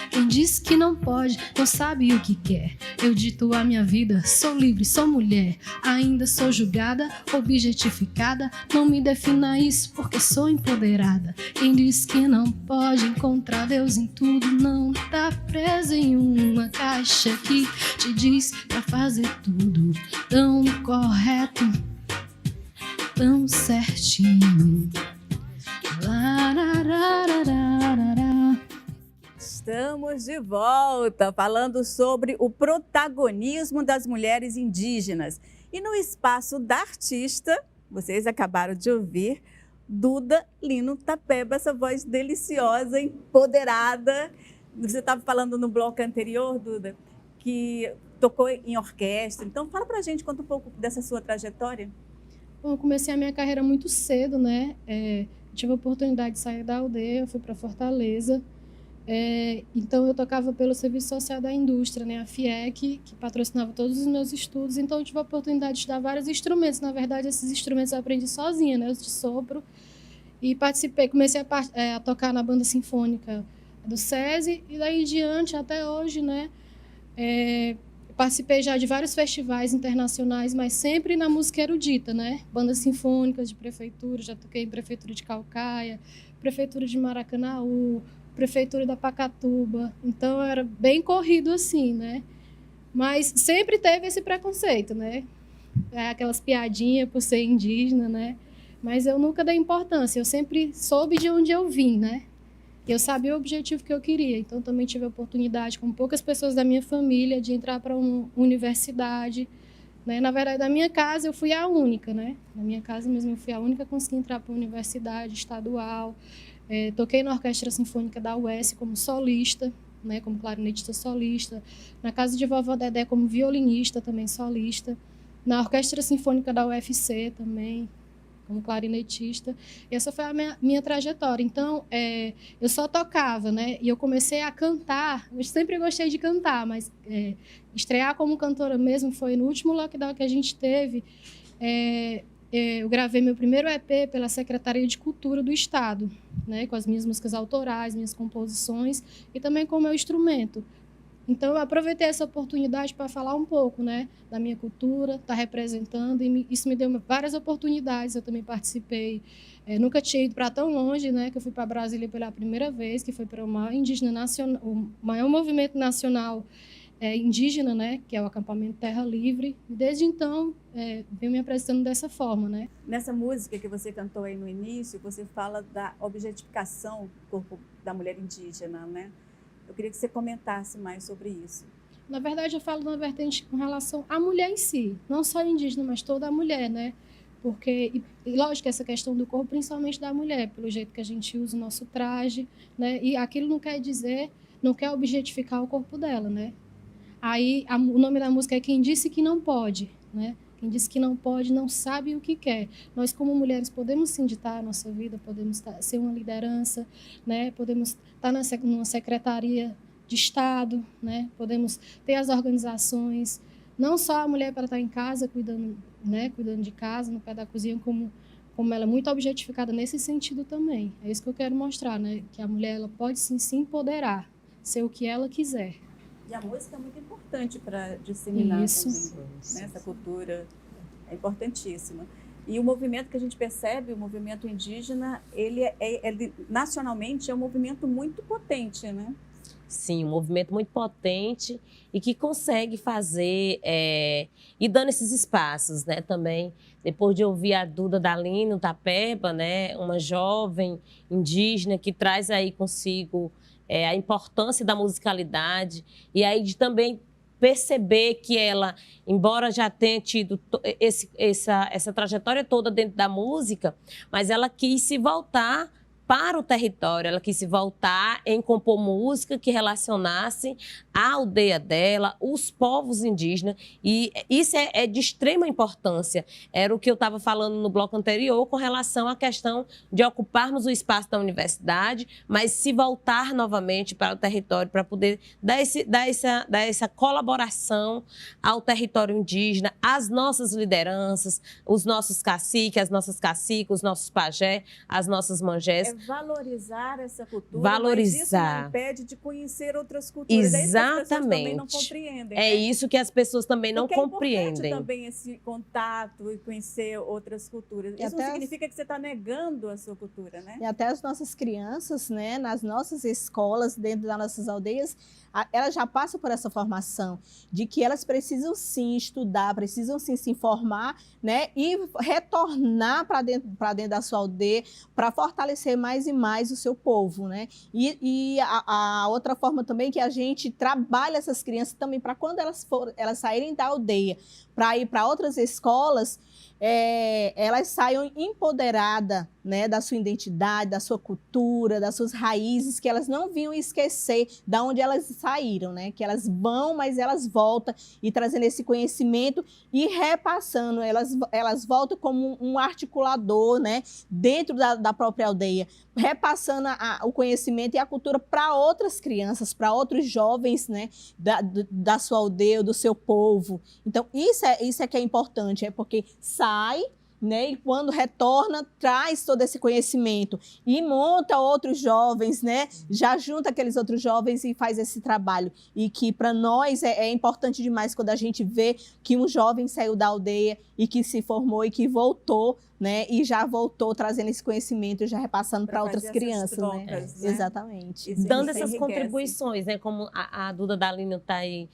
Quem diz que não pode, não sabe o que quer. Eu dito a minha vida, sou livre, sou mulher. Ainda sou julgada, objetificada. Não me defina isso porque sou empoderada. Quem diz que não pode encontrar Deus em tudo, não tá preso em uma caixa que te diz pra fazer tudo tão correto, tão certinho. Estamos de volta falando sobre o protagonismo das mulheres indígenas. E no espaço da artista, vocês acabaram de ouvir Duda Lino Tapeba, essa voz deliciosa, empoderada. Você estava falando no bloco anterior, Duda, que tocou em orquestra. Então, fala pra gente, conta um pouco dessa sua trajetória. Bom, eu comecei a minha carreira muito cedo, né? Tive a oportunidade de sair da aldeia, eu fui para Fortaleza. Então, eu tocava pelo Serviço Social da Indústria, né? A FIEC, que patrocinava todos os meus estudos. Então, eu tive a oportunidade de estudar vários instrumentos. Na verdade, esses instrumentos eu aprendi sozinha, né? Os de sopro. E comecei a tocar na banda sinfônica do SESI. E daí em diante, até hoje, né? Participei já de vários festivais internacionais, mas sempre na música erudita, né? Bandas sinfônicas de prefeitura, já toquei em prefeitura de Calcaia, prefeitura de Maracanaú, prefeitura da Pacatuba. Então era bem corrido assim, né? Mas sempre teve esse preconceito, né? Aquelas piadinhas por ser indígena, né? Mas eu nunca dei importância, eu sempre soube de onde eu vim, né? Eu sabia o objetivo que eu queria, então também tive a oportunidade, com poucas pessoas da minha família, de entrar para uma universidade, né? Na verdade, da minha casa eu fui a única, né? Na minha casa mesmo eu fui a única a conseguir entrar para uma universidade estadual. Toquei na Orquestra Sinfônica da UES como solista, né? Como clarinetista solista. Na casa de Vovó Dedé como violinista, também solista. Na Orquestra Sinfônica da UFC também, como clarinetista. E essa foi a minha trajetória. Então, eu só tocava, né? E eu comecei a cantar. Eu sempre gostei de cantar, mas estrear como cantora mesmo foi no último lockdown que a gente teve. Eu gravei meu primeiro EP pela Secretaria de Cultura do Estado, né? Com as minhas músicas autorais, minhas composições e também com o meu instrumento. Então, eu aproveitei essa oportunidade para falar um pouco, né, da minha cultura, estar representando, e isso me deu várias oportunidades. Eu também participei, nunca tinha ido para tão longe, né, que eu fui para Brasília pela primeira vez, que foi para o maior movimento nacional indígena, né, que é o acampamento Terra Livre. E desde então, venho me apresentando dessa forma, né. Nessa música que você cantou aí no início, você fala da objetificação do corpo da mulher indígena, né? Eu queria que você comentasse mais sobre isso. Na verdade, eu falo na vertente com relação à mulher em si, não só indígena, mas toda a mulher, né? Porque, e lógico, essa questão do corpo, principalmente da mulher, pelo jeito que a gente usa o nosso traje, né? E aquilo não quer objetificar o corpo dela, né? Aí, o nome da música é Quem Disse Que Não Pode, né? Quem disse que não pode, não sabe o que quer. Nós, como mulheres, podemos sim ditar a nossa vida, podemos ser uma liderança, né? Podemos estar numa secretaria de Estado, né? Podemos ter as organizações. Não só a mulher para estar em casa, cuidando de casa, no pé da cozinha, como ela é muito objetificada nesse sentido também. É isso que eu quero mostrar, né? Que a mulher ela pode sim se empoderar, ser o que ela quiser. E a música é muito importante para disseminar isso. Também, né? Essa cultura é importantíssima. E o movimento que a gente percebe, o movimento indígena, ele nacionalmente é um movimento muito potente, né? Sim, um movimento muito potente e que consegue fazer e dando esses espaços, né? Também, depois de ouvir a Duda Lino Tapeba, né? Uma jovem indígena que traz aí consigo a importância da musicalidade e aí de também perceber que ela, embora já tenha tido essa trajetória toda dentro da música, mas ela quis se voltar para o território, ela quis se voltar em compor música que relacionasse a aldeia dela, os povos indígenas, e isso é de extrema importância. Era o que eu estava falando no bloco anterior com relação à questão de ocuparmos o espaço da universidade, mas se voltar novamente para o território para poder dar essa colaboração ao território indígena, às nossas lideranças, os nossos caciques, as nossas caciques, os nossos pajé, as nossas mangés. Valorizar essa cultura, valorizar. Mas isso não impede de conhecer outras culturas. Exatamente. É isso que as pessoas também não compreendem. É isso que as pessoas também não compreendem. É importante também esse contato e conhecer outras culturas. Isso não significa que você está negando a sua cultura, né? E até as nossas crianças, né, nas nossas escolas, dentro das nossas aldeias, elas já passam por essa formação de que elas precisam sim estudar, precisam sim se informar, né, e retornar para dentro da sua aldeia para fortalecer mais e mais o seu povo, né? E a outra forma também que a gente trabalha essas crianças também para quando elas saírem da aldeia para ir para outras escolas, elas saiam empoderadas, né, da sua identidade, da sua cultura, das suas raízes, que elas não vinham esquecer de onde elas saíram, né? Que elas vão, mas elas voltam e trazendo esse conhecimento e repassando. Elas voltam como um articulador, né, dentro da própria aldeia, repassando o conhecimento e a cultura para outras crianças, para outros jovens, né, da sua aldeia, do seu povo. Então, isso é que é importante, é porque sai, né, e quando retorna, traz todo esse conhecimento e monta outros jovens, né, já junta aqueles outros jovens e faz esse trabalho. E que para nós é importante demais quando a gente vê que um jovem saiu da aldeia e que se formou e que voltou, né, e já voltou trazendo esse conhecimento, já repassando para outras crianças, trocas, né? Exatamente. Dando essas enriquece. contribuições, né? Como a Duda Dalino está aí,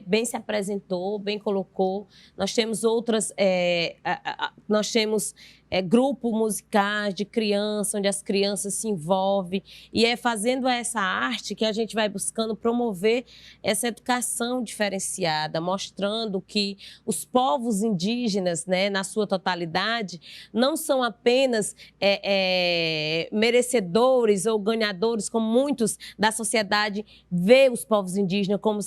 bem se apresentou, bem colocou. Nós temos outras, nós temos grupos musicais de criança, onde as crianças se envolvem, e é fazendo essa arte que a gente vai buscando promover essa educação diferenciada, mostrando que os povos indígenas, né, na sua totalidade, não são apenas merecedores ou ganhadores, como muitos da sociedade vê os povos indígenas como,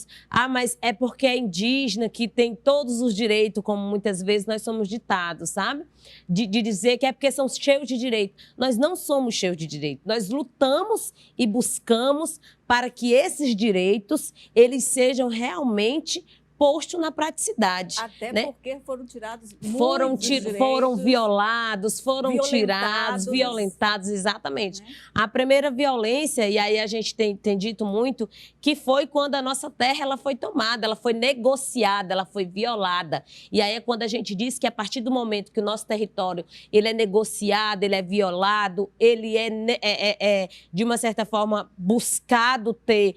mas é porque é indígena que tem todos os direitos, como muitas vezes nós somos ditados, sabe? De dizer que é porque são cheios de direito. Nós não somos cheios de direito. Nós lutamos e buscamos para que esses direitos eles sejam realmente posto na praticidade. Até né? porque foram tirados foram direitos, violados, foram tirados, violentados, exatamente. Né? A primeira violência, e aí a gente tem dito muito, que foi quando a nossa terra ela foi tomada, ela foi negociada, ela foi violada. E aí é quando a gente diz que a partir do momento que o nosso território ele é negociado, ele é violado, ele é de uma certa forma, buscado ter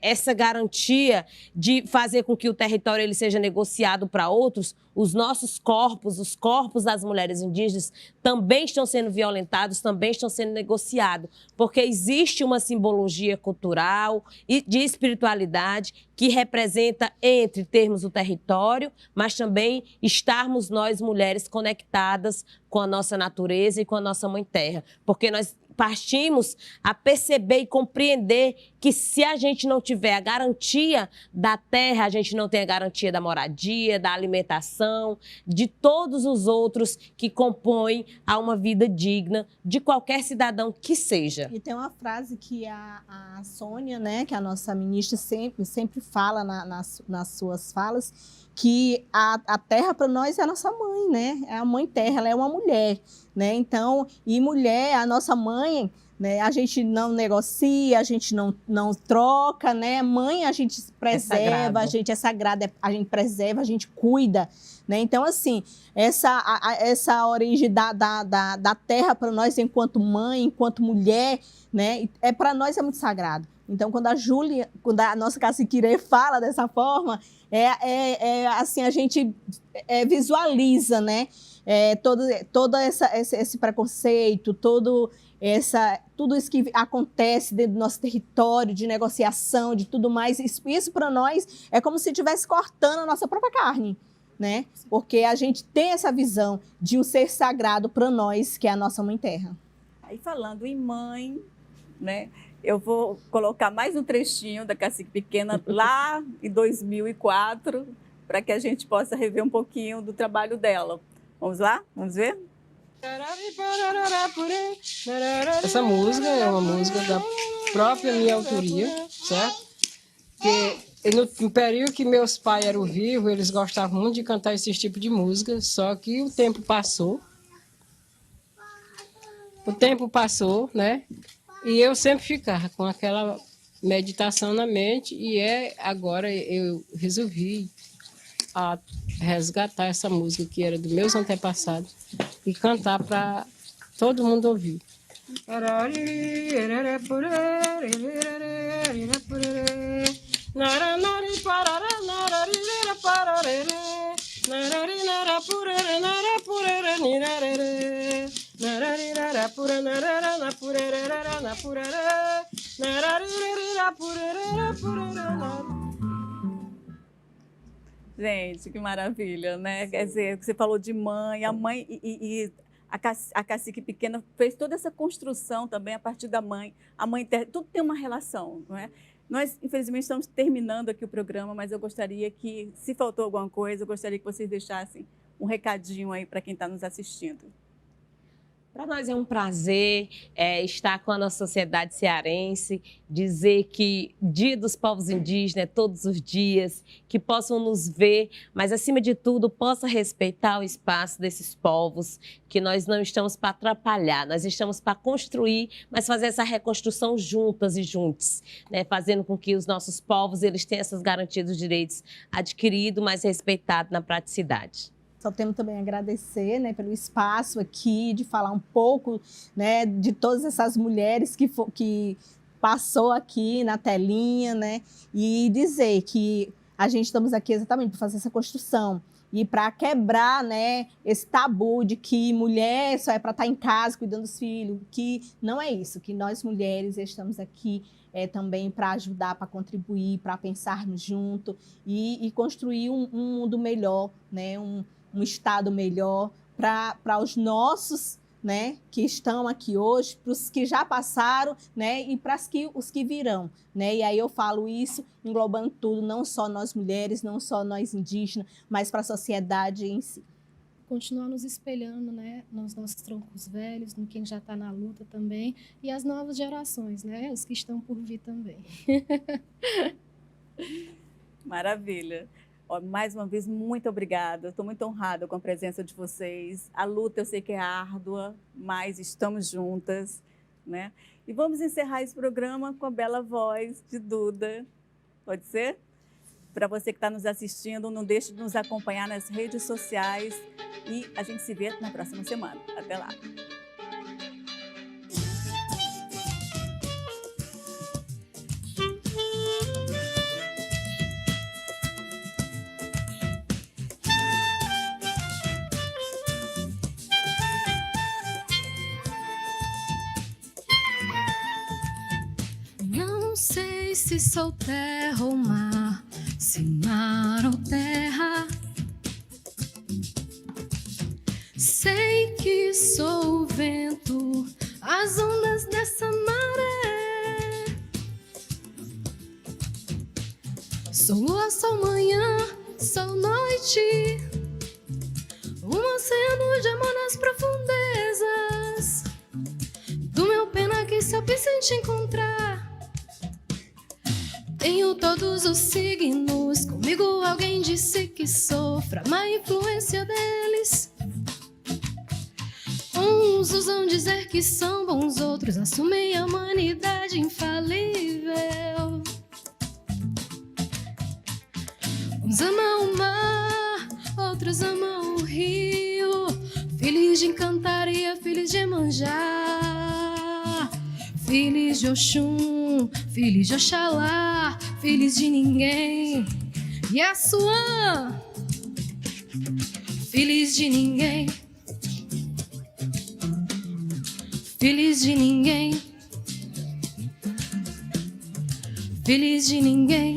essa garantia de fazer com que o território ele seja negociado para outros, os nossos corpos, os corpos das mulheres indígenas também estão sendo violentados, também estão sendo negociados, porque existe uma simbologia cultural e de espiritualidade que representa entre termos o território, mas também estarmos nós mulheres conectadas com a nossa natureza e com a nossa mãe terra, porque nós partimos a perceber e compreender que se a gente não tiver a garantia da terra, a gente não tem a garantia da moradia, da alimentação, de todos os outros que compõem a uma vida digna de qualquer cidadão que seja. E tem uma frase que a Sônia, né, que é a nossa ministra sempre fala nas suas falas, que a terra para nós é a nossa mãe, né? É a mãe terra, ela é uma mulher, né? Então, e mulher, a nossa mãe, né? A gente não negocia, a gente não troca, né? Mãe a gente preserva, a gente é sagrada, a gente preserva, a gente cuida, né? Então, assim, essa origem da terra para nós enquanto mãe, enquanto mulher, né? Para nós é muito sagrado. Então, quando a nossa caciquirê fala dessa forma, assim, a gente visualiza, né? Todo esse preconceito, tudo isso que acontece dentro do nosso território, de negociação, de tudo mais, isso para nós é como se estivesse cortando a nossa própria carne, né? Porque a gente tem essa visão de um ser sagrado para nós, que é a nossa mãe terra. Aí falando em mãe, né? Eu vou colocar mais um trechinho da Cacique Pequena lá em 2004, para que a gente possa rever um pouquinho do trabalho dela. Vamos lá? Vamos ver? Essa música é uma música da própria minha autoria, certo? Que no período que meus pais eram vivos, eles gostavam muito de cantar esse tipo de música, só que o tempo passou. O tempo passou, né? E eu sempre ficava com aquela meditação na mente e agora eu resolvi resgatar essa música que era dos meus antepassados e cantar para todo mundo ouvir. Gente, que maravilha, né? Quer dizer, você falou de mãe, a mãe e a cacique pequena fez toda essa construção também a partir da mãe, a mãe terra, tudo tem uma relação, não é? Nós, infelizmente, estamos terminando aqui o programa, mas eu gostaria que, se faltou alguma coisa, eu gostaria que vocês deixassem um recadinho aí para quem está nos assistindo. Para nós é um prazer estar com a nossa sociedade cearense, dizer que Dia dos Povos Indígenas é todos os dias, que possam nos ver, mas acima de tudo possa respeitar o espaço desses povos, que nós não estamos para atrapalhar, nós estamos para construir, mas fazer essa reconstrução juntas e juntos, né? Fazendo com que os nossos povos eles tenham essas garantias dos direitos adquiridos, mas respeitados na praticidade. Só temos também a agradecer, né, pelo espaço aqui, de falar um pouco, né, de todas essas mulheres que passou aqui na telinha, né, e dizer que a gente estamos aqui exatamente para fazer essa construção e para quebrar, né, esse tabu de que mulher só é para estar em casa cuidando dos filhos, que não é isso, que nós mulheres estamos aqui também para ajudar, para contribuir, para pensarmos junto e construir um mundo melhor, né, um estado melhor para os nossos, né, que estão aqui hoje, para os que já passaram, né, e para os que virão, né? E aí eu falo isso englobando tudo, não só nós mulheres, não só nós indígenas, mas para a sociedade em si. Continuar nos espelhando, né, nos nossos troncos velhos, em quem já está na luta também, e as novas gerações, né, os que estão por vir também. Maravilha. Mais uma vez, muito obrigada. Estou muito honrada com a presença de vocês. A luta eu sei que é árdua, mas estamos juntas, né? E vamos encerrar esse programa com a bela voz de Duda. Pode ser? Para você que está nos assistindo, não deixe de nos acompanhar nas redes sociais e a gente se vê na próxima semana. Até lá! Se sou terra ou mar, se mar ou terra, sei que sou o vento, as ondas dessa maré. Sou lua, sou manhã, sou noite, um oceano de amor nas profundezas do meu pena que só penso em te encontrar. Tenho todos os signos, comigo alguém disse que sofra má influência deles. Uns usam dizer que são bons, outros assumem a humanidade infalível. Uns amam o mar, outros amam o rio, filhos de Encantaria, filhos de Iemanjá, filhos de Oxum, filhos de Oxalá, filhos de ninguém, Yassuã, filhos de ninguém, filhos de ninguém, filhos de ninguém.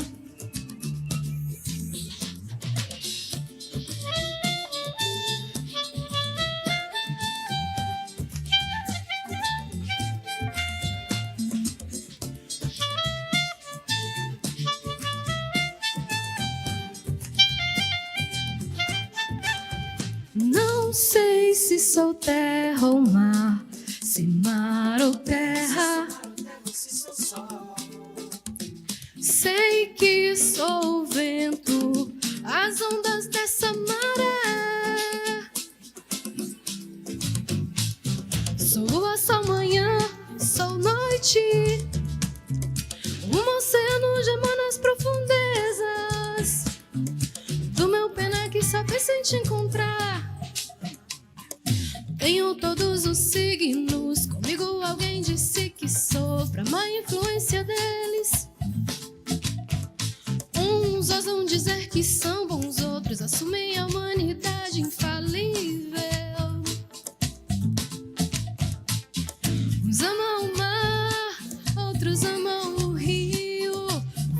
Não sei se sou terra ou mar, se mar ou terra. Sei que sou o vento, as ondas dessa maré. Sou lua, sou manhã, sou noite, um oceano de amor nas profundezas do meu pena que só penso em te encontrar. Tenho todos os signos, comigo alguém disse que sofra má influência deles. Uns ousam dizer que são bons, outros assumem a humanidade infalível. Uns amam o mar, outros amam o rio,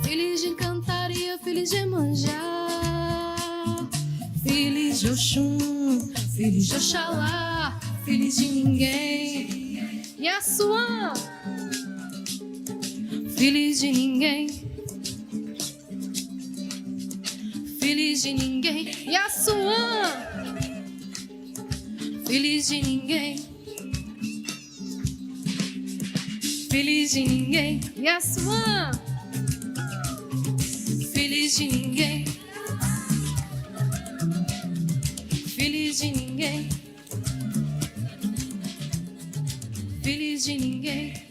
filhos de Encantaria, filhos de Iemanjá, filhos de Oxum, filhos de Oxalá, Filhos de ninguém e a sua. Filhos de ninguém. Filhos de ninguém e a sua. Filhos de ninguém. Filhos de ninguém e a sua. Filhos de ninguém. Filhos de ninguém. Filhos de ninguém.